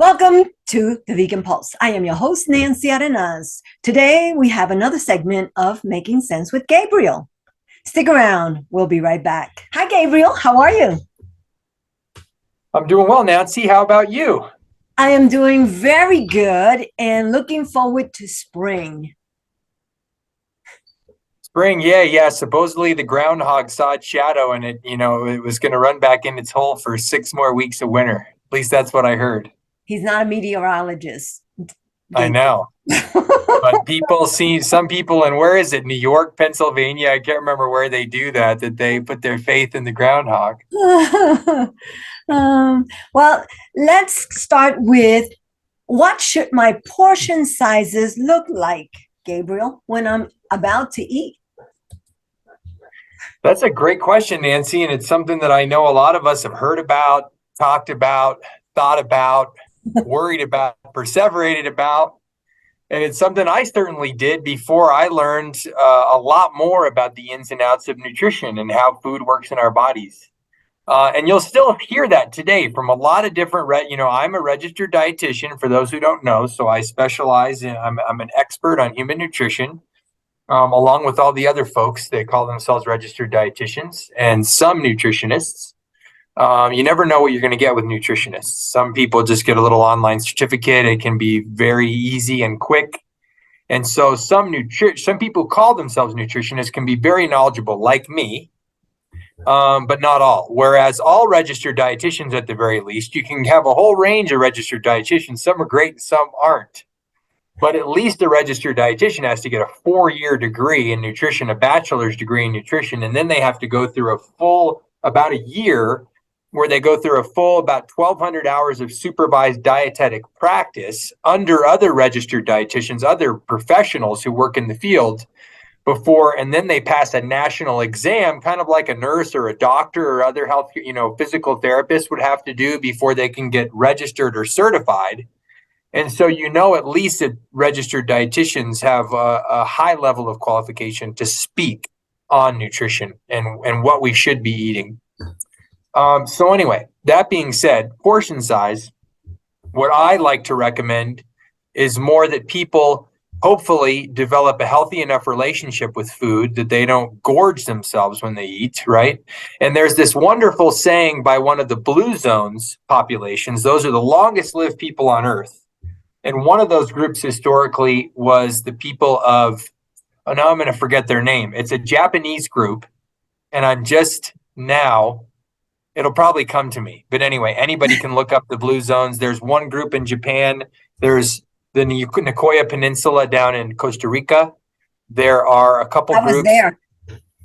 Welcome to the Vegan Pulse. I am your host, Nancy Arenas. Today, we have another segment of Making Sense with Gabriel. Stick around. We'll be right back. Hi, Gabriel. How are you? I'm doing well, Nancy. How about you? I am doing very good and looking forward to spring. Spring, yeah. Supposedly the groundhog saw its shadow and it was going to run back in its hole for 6 more weeks of winter. At least that's what I heard. He's not a meteorologist, I Gabriel. know. But some people, and where is it? New York, Pennsylvania? I can't remember where they do that they put their faith in the groundhog. Well, let's start with what should my portion sizes look like, Gabriel, when I'm about to eat? That's a great question, Nancy. And it's something that I know a lot of us have heard about, talked about, thought about, worried about, perseverated about. And it's something I certainly did before I learned a lot more about the ins and outs of nutrition and how food works in our bodies. And you'll still hear that today from a lot of different, I'm a registered dietitian for those who don't know. So I specialize I'm an expert on human nutrition, along with all the other folks that call themselves registered dietitians and some nutritionists. You never know what you're going to get with nutritionists. Some people just get a little online certificate. It can be very easy and quick. And so some people call themselves nutritionists can be very knowledgeable, like me, but not all. Whereas all registered dietitians, at the very least, you can have a whole range of registered dietitians. Some are great and some aren't. But at least a registered dietitian has to get a 4-year degree in nutrition, a bachelor's degree in nutrition, and then they have to go through about a year where they go through a full about 1,200 hours of supervised dietetic practice under other registered dietitians, other professionals who work in the field and then they pass a national exam, kind of like a nurse or a doctor or other health, physical therapists would have to do before they can get registered or certified. And so, at least that registered dietitians have a high level of qualification to speak on nutrition and what we should be eating. So anyway, that being said, portion size, what I like to recommend is more that people hopefully develop a healthy enough relationship with food that they don't gorge themselves when they eat, right? And there's this wonderful saying by one of the blue zones populations. Those are the longest lived people on earth. And one of those groups historically was the people of, now I'm going to forget their name. It's a Japanese group. And I'm just now, it'll probably come to me. But anyway, anybody can look up the blue zones. There's one group in Japan. There's the Nicoya Peninsula down in Costa Rica. There are a couple groups. I was there.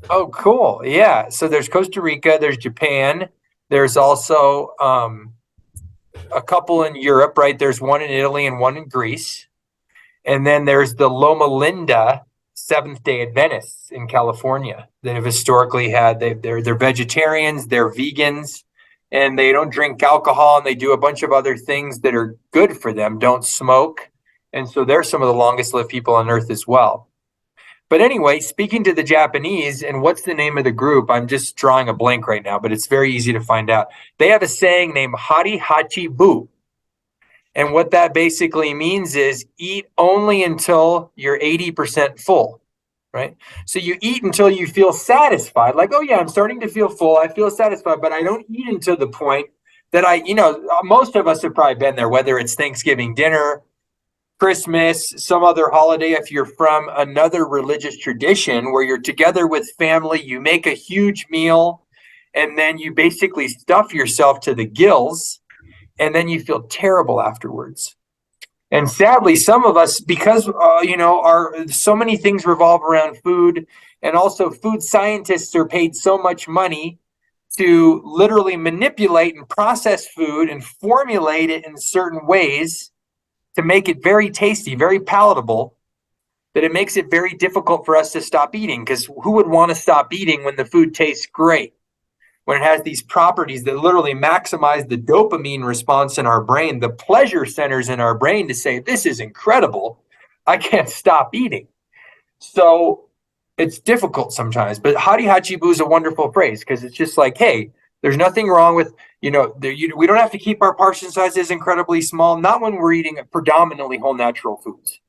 Oh, cool. Yeah. So there's Costa Rica, there's Japan. There's also a couple in Europe, right? There's one in Italy and one in Greece. And then there's the Loma Linda Seventh-day Adventists in California that have historically had, they're vegetarians, they're vegans, and they don't drink alcohol, and they do a bunch of other things that are good for them, don't smoke. And so they're some of the longest lived people on earth as well. But anyway, speaking to the Japanese, and what's the name of the group? I'm just drawing a blank right now, but it's very easy to find out. They have a saying named Hari Hachi Bu. And what that basically means is eat only until you're 80% full, right? So you eat until you feel satisfied. Like, oh yeah, I'm starting to feel full. I feel satisfied, but I don't eat until the point that most of us have probably been there, whether it's Thanksgiving dinner, Christmas, some other holiday, if you're from another religious tradition where you're together with family, you make a huge meal, and then you basically stuff yourself to the gills, and then you feel terrible afterwards. And sadly, some of us, because so many things revolve around food, and also food scientists are paid so much money to literally manipulate and process food and formulate it in certain ways to make it very tasty, very palatable, that it makes it very difficult for us to stop eating. Because who would want to stop eating when the food tastes great? When it has these properties that literally maximize the dopamine response in our brain, the pleasure centers in our brain to say, this is incredible, I can't stop eating. So it's difficult sometimes. But Hari Hachibu is a wonderful phrase because it's just like, hey, there's nothing wrong with We don't have to keep our portion sizes incredibly small, not when we're eating predominantly whole natural foods.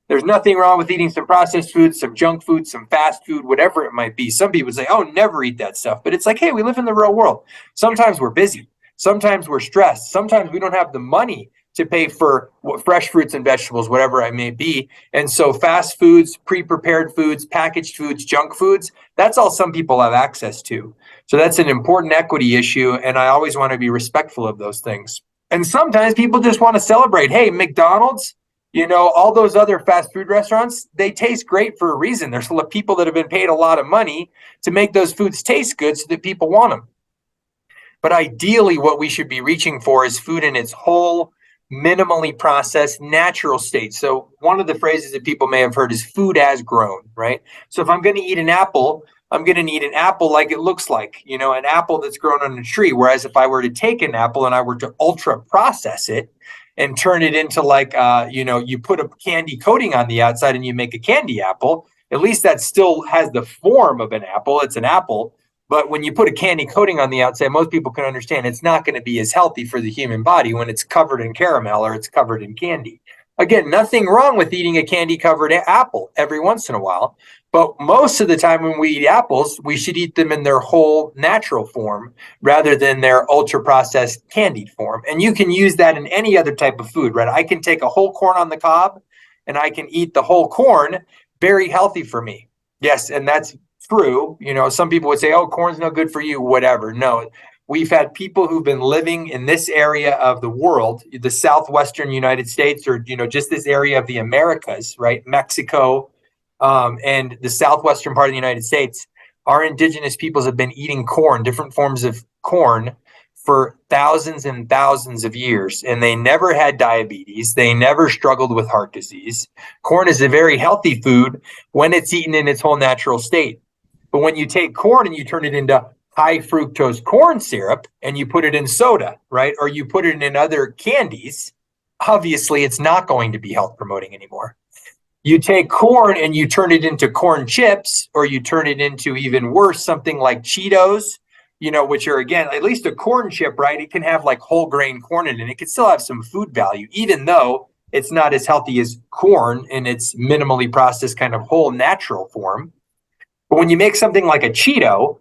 There's nothing wrong with eating some processed food, some junk food, some fast food, whatever it might be. Some people say, oh, never eat that stuff. But it's like, hey, we live in the real world. Sometimes we're busy. Sometimes we're stressed. Sometimes we don't have the money to pay for fresh fruits and vegetables, whatever it may be. And so fast foods, pre-prepared foods, packaged foods, junk foods, that's all some people have access to. So that's an important equity issue. And I always want to be respectful of those things. And sometimes people just want to celebrate. Hey, McDonald's, all those other fast food restaurants, they taste great for a reason. There's people that have been paid a lot of money to make those foods taste good so that people want them. But ideally, what we should be reaching for is food in its whole, minimally processed, natural state. So one of the phrases that people may have heard is food as grown, right? So if I'm going to eat an apple, I'm going to need an apple like it looks like, an apple that's grown on a tree. Whereas if I were to take an apple and I were to ultra process it and turn it into you put a candy coating on the outside and you make a candy apple, at least that still has the form of an apple. It's an apple. But when you put a candy coating on the outside, most people can understand it's not going to be as healthy for the human body when it's covered in caramel or it's covered in candy. Again, nothing wrong with eating a candy-covered apple every once in a while. But most of the time when we eat apples, we should eat them in their whole natural form rather than their ultra-processed candied form. And you can use that in any other type of food, right? I can take a whole corn on the cob and I can eat the whole corn, very healthy for me. Yes, and that's true. Some people would say, oh, corn's no good for you, whatever. No, we've had people who've been living in this area of the world, the southwestern United States, or, just this area of the Americas, right? Mexico, and the southwestern part of the United States. Our indigenous peoples have been eating corn, different forms of corn, for thousands and thousands of years, and they never had diabetes. They never struggled with heart disease. Corn is a very healthy food when it's eaten in its whole natural state. But when you take corn and you turn it into high fructose corn syrup and you put it in soda, right? Or you put it in other candies, obviously it's not going to be health promoting anymore. You take corn and you turn it into corn chips, or you turn it into, even worse, something like Cheetos, which are, again, at least a corn chip, right? It can have like whole grain corn in it. It can still have some food value, even though it's not as healthy as corn in its minimally processed kind of whole natural form. But when you make something like a Cheeto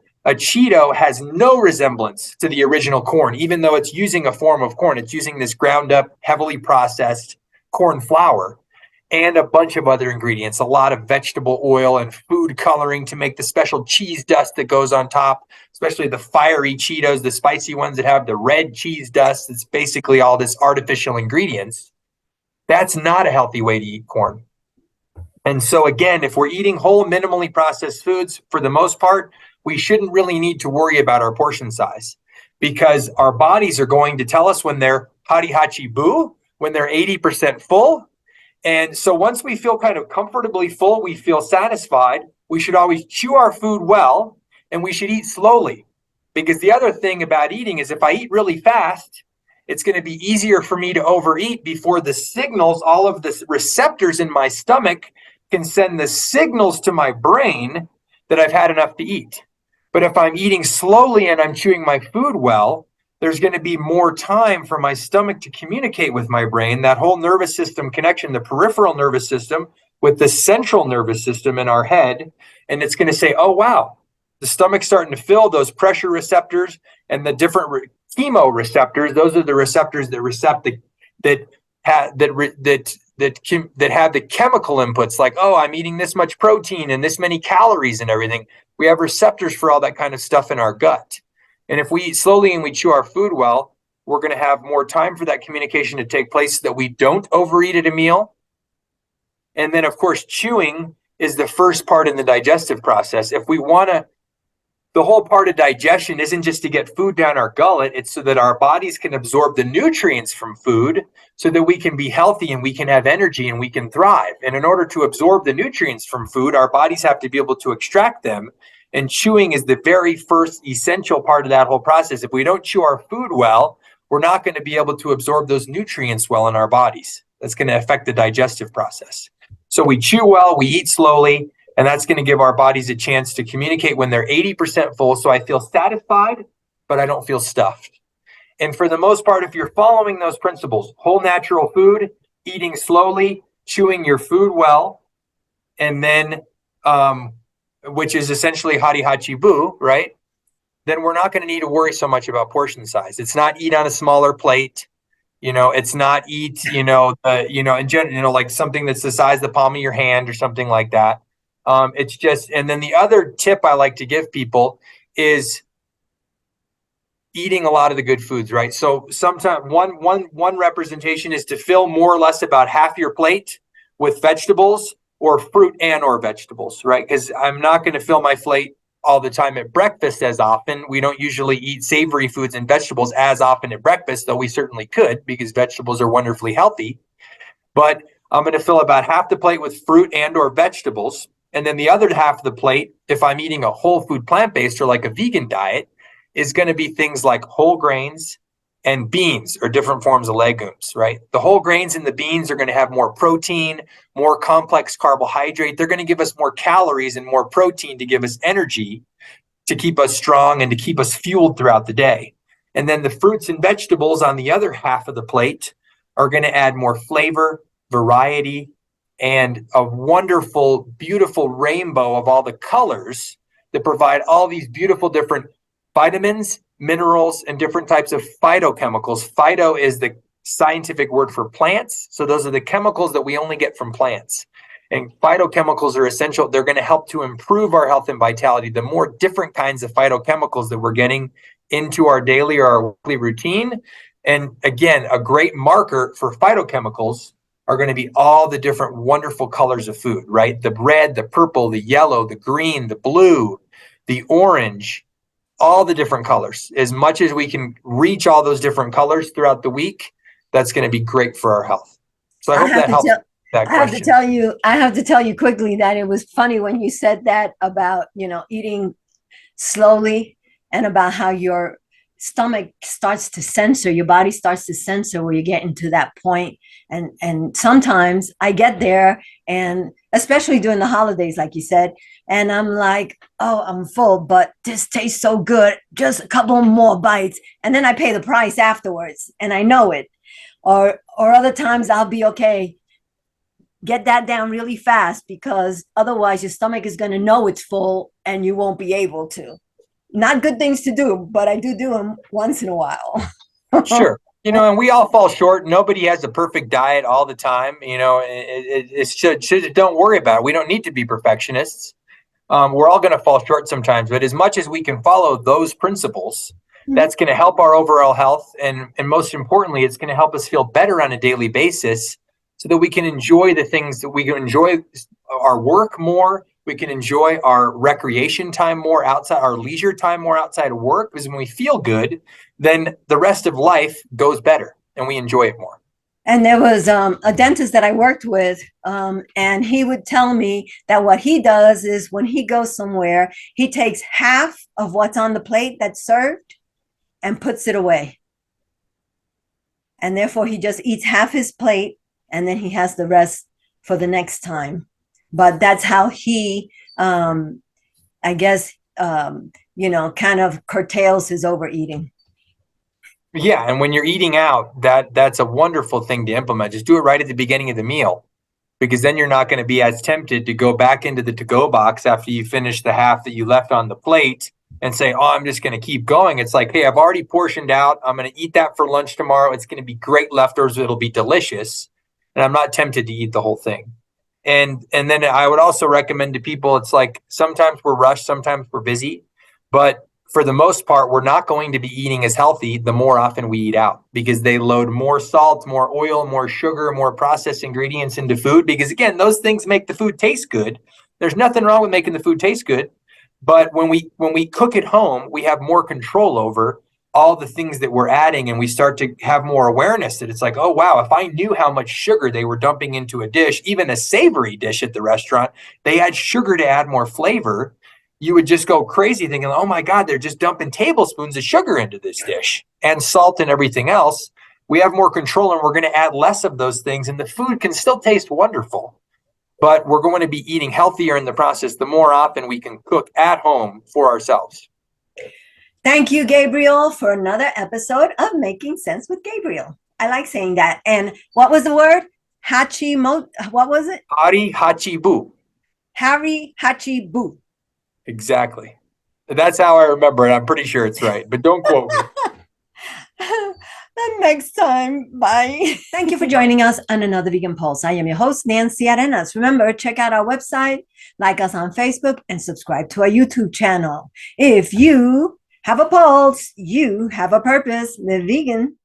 has no resemblance to the original corn, even though it's using a form of corn. It's using this ground up, heavily processed corn flour and a bunch of other ingredients, a lot of vegetable oil and food coloring to make the special cheese dust that goes on top, especially the fiery Cheetos, the spicy ones that have the red cheese dust. It's basically all this artificial ingredients. That's not a healthy way to eat corn. And so again, if we're eating whole, minimally processed foods, for the most part, we shouldn't really need to worry about our portion size, because our bodies are going to tell us when they're hachi boo, when they're 80% full. And so once we feel kind of comfortably full, we feel satisfied, we should always chew our food well, and we should eat slowly. Because the other thing about eating is if I eat really fast, it's going to be easier for me to overeat before the signals, all of the receptors in my stomach can send the signals to my brain that I've had enough to eat. But if I'm eating slowly and I'm chewing my food well, there's going to be more time for my stomach to communicate with my brain, that whole nervous system connection, the peripheral nervous system with the central nervous system in our head. And it's going to say, oh, wow, the stomach's starting to fill. Those pressure receptors and the different chemoreceptors, those are the receptors that have the chemical inputs, like, oh, I'm eating this much protein and this many calories and everything. We have receptors for all that kind of stuff in our gut. And if we eat slowly and we chew our food well, we're going to have more time for that communication to take place so that we don't overeat at a meal. And then, of course, chewing is the first part in the digestive process. If we want to, the whole part of digestion isn't just to get food down our gullet. It's so that our bodies can absorb the nutrients from food so that we can be healthy and we can have energy and we can thrive. And in order to absorb the nutrients from food, our bodies have to be able to extract them. And chewing is the very first essential part of that whole process. If we don't chew our food well, we're not going to be able to absorb those nutrients well in our bodies. That's going to affect the digestive process. So we chew well, we eat slowly, and that's going to give our bodies a chance to communicate when they're 80% full. So I feel satisfied, but I don't feel stuffed. And for the most part, if you're following those principles, whole natural food, eating slowly, chewing your food well, and then, which is essentially hadi hachi bu, right? Then we're not going to need to worry so much about portion size. It's not eat on a smaller plate. It's not eat, in general, like something that's the size of the palm of your hand or something like that. It's just, and then the other tip I like to give people is eating a lot of the good foods, right? So sometimes one representation is to fill more or less about half your plate with vegetables or fruit and or vegetables, right? Because I'm not going to fill my plate all the time at breakfast as often. We don't usually eat savory foods and vegetables as often at breakfast, though we certainly could because vegetables are wonderfully healthy. But I'm going to fill about half the plate with fruit and or vegetables. And then the other half of the plate, if I'm eating a whole food plant-based or like a vegan diet, is going to be things like whole grains and beans or different forms of legumes, right? The whole grains and the beans are going to have more protein, more complex carbohydrate. They're going to give us more calories and more protein to give us energy, to keep us strong and to keep us fueled throughout the day. And then the fruits and vegetables on the other half of the plate are going to add more flavor, variety, and a wonderful, beautiful rainbow of all the colors that provide all these beautiful different vitamins, minerals, and different types of phytochemicals. Phyto is the scientific word for plants. So those are the chemicals that we only get from plants. And phytochemicals are essential. They're going to help to improve our health and vitality. The more different kinds of phytochemicals that we're getting into our daily or our weekly routine. And again, a great marker for phytochemicals are going to be all the different wonderful colors of food, right? The red, the purple, the yellow, the green, the blue, the orange, all the different colors. As much as we can reach all those different colors throughout the week, that's going to be great for our health. So I hope that helps that question. I have to tell you quickly that it was funny when you said that about, eating slowly and about how your stomach starts to censor, your body starts to censor where you get into that point. And sometimes I get there, and especially during the holidays, like you said, and I'm like, oh, I'm full, but this tastes so good. Just a couple more bites. And then I pay the price afterwards, and I know it. Or other times I'll be okay. Get that down really fast, because otherwise your stomach is going to know it's full and you won't be able to. Not good things to do, but I do them once in a while. Sure. And we all fall short. Nobody has a perfect diet all the time. It's just don't worry about it. We don't need to be perfectionists. We're all going to fall short sometimes, but as much as we can follow those principles, that's going to help our overall health. And most importantly, it's going to help us feel better on a daily basis so that we can enjoy the things that we can enjoy our work more. We can enjoy our recreation time more outside, our leisure time more outside of work, because when we feel good, then the rest of life goes better and we enjoy it more. And there was a dentist that I worked with, and he would tell me that what he does is when he goes somewhere, he takes half of what's on the plate that's served and puts it away. And therefore, he just eats half his plate, and then he has the rest for the next time. But that's how he, I guess, kind of curtails his overeating. Yeah, and when you're eating out, that's a wonderful thing to implement. Just do it right at the beginning of the meal, because then you're not going to be as tempted to go back into the to-go box after you finish the half that you left on the plate and say, oh, I'm just going to keep going. It's like, hey, I've already portioned out. I'm going to eat that for lunch tomorrow. It's going to be great leftovers. It'll be delicious. And I'm not tempted to eat the whole thing. And then I would also recommend to people, it's like sometimes we're rushed, sometimes we're busy, but for the most part, we're not going to be eating as healthy the more often we eat out, because they load more salt, more oil, more sugar, more processed ingredients into food. Because again, those things make the food taste good. There's nothing wrong with making the food taste good. But when we cook at home, we have more control over all the things that we're adding, and we start to have more awareness that it's like, oh, wow, if I knew how much sugar they were dumping into a dish, even a savory dish at the restaurant, they add sugar to add more flavor. You would just go crazy thinking, oh my God, they're just dumping tablespoons of sugar into this dish and salt and everything else. We have more control, and we're going to add less of those things, and the food can still taste wonderful, but we're going to be eating healthier in the process the more often we can cook at home for ourselves. Thank you, Gabriel, for another episode of Making Sense with Gabriel. I like saying that. And what was the word? What was it? Hari Hachi Bu. Harry Hachibu. Exactly. That's how I remember it. I'm pretty sure it's right, but don't quote me. Then next time, bye. Thank you for joining us on another Vegan Pulse. I am your host, Nancy Arenas. Remember, check out our website, like us on Facebook, and subscribe to our YouTube channel. If you have a pulse, you have a purpose. Live vegan.